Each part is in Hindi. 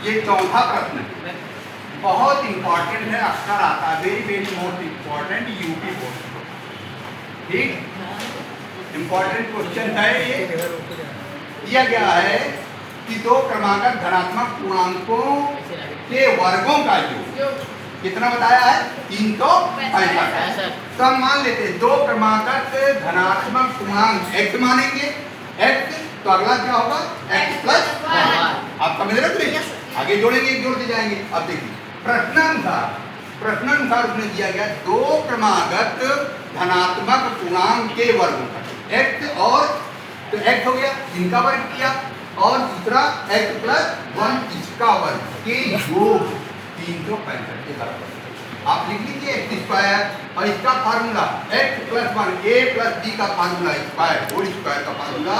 ये चौथा प्रश्न बहुत इंपॉर्टेंट है, अक्सर आता है, very very most important UP board. ठीक, इंपॉर्टेंट क्वेश्चन है ये। दिया गया है कि दो क्रमागत धनात्मक पूर्णांकों के वर्गों का योग कितना बताया है? 365। तो हम मान लेते हैं दो क्रमागत धनात्मक पूर्णांक x मानेंगे, x तो अगला क्या होगा? x plus y। आप समझ रहे हो? आगे जोड़ेंगे, जोड़ते जाएंगे। अब देखिए प्रश्नानुसार उसने दिया गया दो क्रमागत धनात्मक पूर्णांक के वर्गों का x, और तो x हो गया इनका वर्ग किया, और दूसरा x प्लस 1 इसका वर्ग के योग 365 के बराबर। आप लिख लीजिए एक्स स्क्वायर, और इसका formula x plus 1 a plus b का फार्मूला स्क्वायर होल स्क्वायर का formula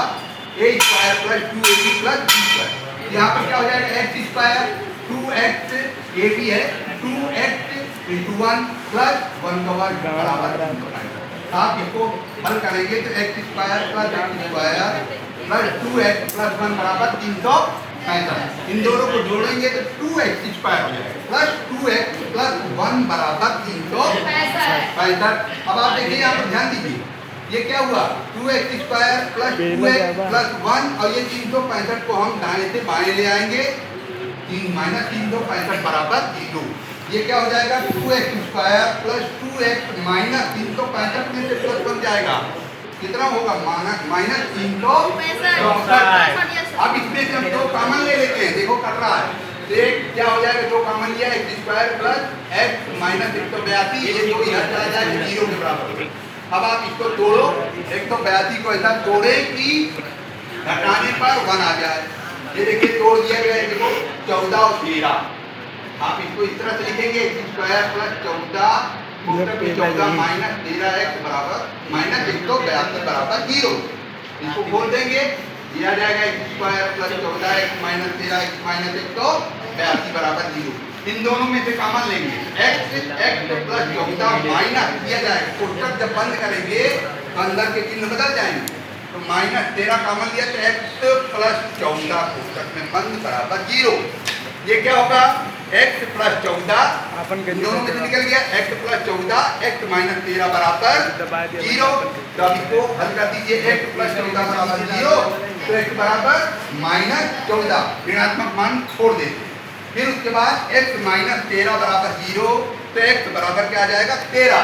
a square plus 2ab plus b square. यहाँ पर क्या हो जाएगा? एक्स स्क्वायर 2x ab है 2x इंटू 1 प्लस 1 का वर्ग बराबर 365। आप इसको हल करेंगे तो x square plus x square plus 2x plus 1 बराबर 365। इन दोनों को जोड़ेंगे तो 2x स्क्वायर हो जाएगा प्लस 2x प्लस 1 बराबर 365। अब आप देखिए यहाँ पर ध्यान दीजिए, ये क्या हुआ? 2x square plus 2x plus 1, और ये 365 को हम दाएं से बाएं ले आएंगे, 3 माइनस 365 बराबर 0। ये क्या हो जाएगा? 2x square plus 2x minus 365 में से प्लस बन जाएगा, कितना होगा? माइनस 365। अब इसमें से हम दो कॉमन ले लेते हैं, देखो कर रहा है, एक क्या हो जाएगा? दो कॉमन लिया, x square plus x minus 182, ये दो इधर चला जाएगा 0 के बराबर। अब आप इसको तोड़ो, 182 को ऐसा तोड़े कि घटाने पर 1 आ जाए। ये देखिए तोड़ दिया गया है, देखो 14 और 13। आप इसको इस तरह से लिखेंगे x square plus 14 minus 13x बराबर माइनस 182 बराबर 0। इसको खोल देंगे, दिया जाएगा x square plus 14x minus 13x minus 182 बराबर 0। इन दोनों में से कॉमन लेंगे, x प्लस 14 माइनस दिया जाएगा, कोष्टक जब बंद करेंगे तो अंदर के चिन्ह बदल जाएंगे, तो माइनस 13 कॉमन लिया तो x प्लस 14 कोष्टक में बंद बराबर 0। ये क्या होगा? x प्लस 14 दोनों में से निकल गया, x प्लस 14 x माइनस 13 बराबर 0। तो अब इसको हल कर दीजिए, x प्लस 14 बराबर 0, तो x बराबर माइनस 14 ऋणात्मक मान छोड़ देते। फिर उसके बाद x माइनस 13 बराबर 0, तो x बराबर क्या आ जाएगा? 13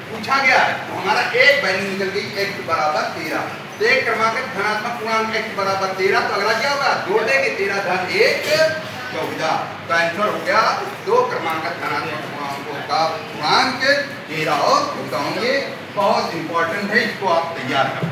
पूछा गया है, तो हमारा एक वैल्यू निकल गई x बराबर 13। तो एक क्रमांक धनात्मक पूर्णांक x बराबर 13, तो अगला क्या होगा? जोड़ देंगे 13 धन 1 14। तो आंसर हो गया दो क्रमांक धनात्मक पूर्णांकों का पूर्णांक 13 और 14 होंगे। बहुत इंपॉर्टेंट है, इसको आप तैयार कर